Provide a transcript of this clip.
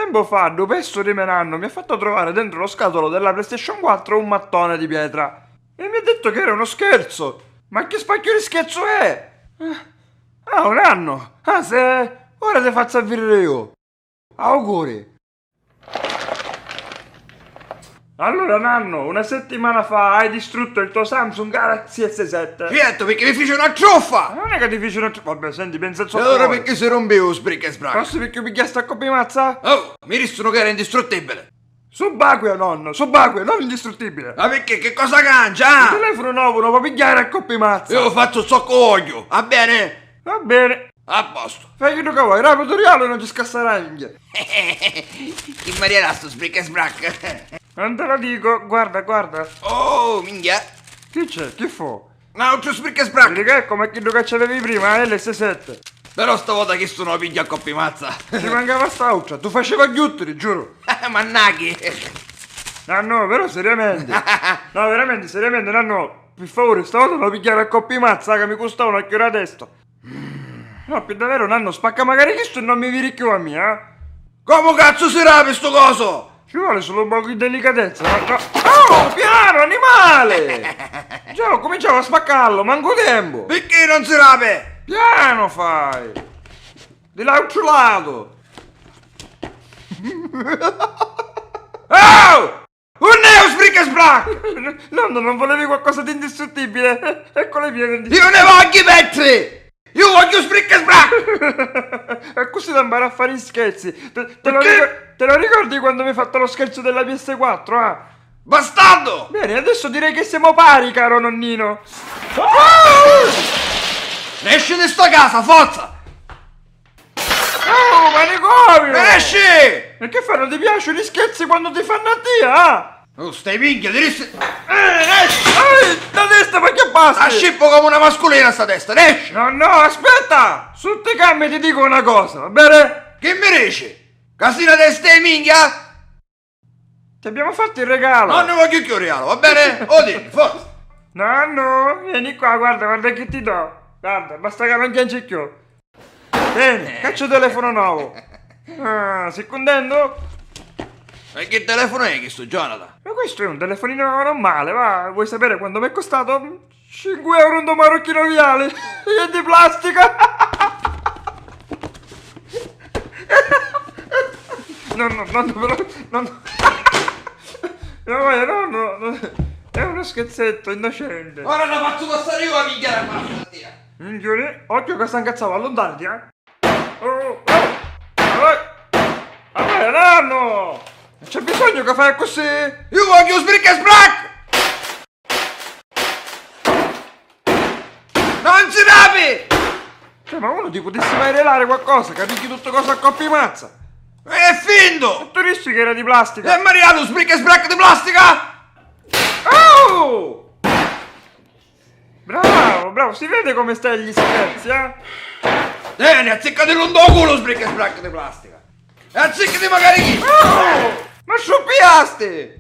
Tempo fa, due pesto di menanno mi ha fatto trovare dentro lo scatolo della PlayStation 4 un mattone di pietra. E mi ha detto che era uno scherzo. Ma che spacchio di scherzo è? Ah, un anno. Ah, se... Ora ti faccio avvirare io. Auguri. Allora, nanno, una settimana fa hai distrutto il tuo Samsung Galaxy S7. Certo, perché mi fece una truffa! Non è che ti fece una... Vabbè, senti, pensa al E suo allora cuore. perché si rompevo sbric e sbrac? Forse perché mi chiesta a coppi mazza? Oh, mi dissero che era indistruttibile! Subacqueo, nonno, subacqueo, non indistruttibile. Ma perché? Che cosa cancia? Il Ah? telefono nuovo lo può pigliare a coppi mazza. Io faccio soccoglio, va bene? Va bene. A posto. Fai che tu che vuoi, rapido reale non ci scasserà minchia. Chi mariera sto sbric e sbrac? Non te lo dico, guarda, guarda. Oh, minchia. Chi c'è? Chi fu? Un altro sbric e sbrac. Vedi che è come quello che c'avevi prima, l'S7. Però stavolta che sono piglia a coppi mazza. Ti mancava sta uccia, tu facevi gli utili, giuro. Mannaghi. Ah no, però seriamente. No, veramente, seriamente, no. Per favore, stavolta lo pigliare a coppi mazza che mi costa una occhio a testa. No, più davvero, nanno, spacca magari questo e non mi viri più a me, eh? Come cazzo si rape sto coso? Ci vuole solo un po' di delicatezza, ma no. Oh, piano, animale! Già, ho cominciato a spaccarlo, manco tempo. Perché non si rape? Piano fai! Di l'altro lato! Oh! Un neo sbric e sbrac! Nonno, non volevi qualcosa di indistruttibile? Ecco le piede di... Io ne voglio petri! Io voglio sbric e sbrac! E così da imparare a fare gli scherzi. Te Perché? lo ricordi quando mi hai fatto lo scherzo della PS4, ah? Bastardo! Bene, adesso direi che siamo pari, caro nonnino. Esci di sta casa, forza! Oh, manicomio! Esci! E che fanno? Ti piacciono gli scherzi quando ti fanno a te, ah? Oh, stai minchia, ti rissi... Ehi, da destra perché A passi? scippo come una mascolina sta testa, esci! No, no, aspetta! Su te cambi ti dico una cosa, va bene? Che mi dici? Casina testa e minchia? Ti abbiamo fatto il regalo. Non ne voglio più regalo, va bene? Oddio, forza! Nonno, vieni qua, guarda, guarda che ti do. Guarda, basta che non piangi. Bene, caccio il telefono nuovo. Ah, sei contento? E che telefono è questo, Jonathan? Ma questo è un telefonino normale, va? Vuoi sapere quanto mi è costato? 5 euro un marocchino viale. E è di plastica. No, però... No. No, è uno scherzetto innocente. Ora la faccio passare io a minchia la basta, Minchione, occhio che sta incazzavo, allontanati, eh. Vabbè, nanno! C'è bisogno che fai così? Io voglio sbric e sbrac! Non si rapi! Cioè, ma uno ti potessi mai relare qualcosa, capisci tutto cosa a coppi mazza? È finto! Tu rischi che era di plastica. E Maria lo sbric e sbrac di plastica? Oh! Bravo, si vede come stai agli scherzi, eh? Ne azzeccate l'ondo culo sbric e sbrac di plastica! E azzeccati magari chi! Oh! Ma sciuppiasti!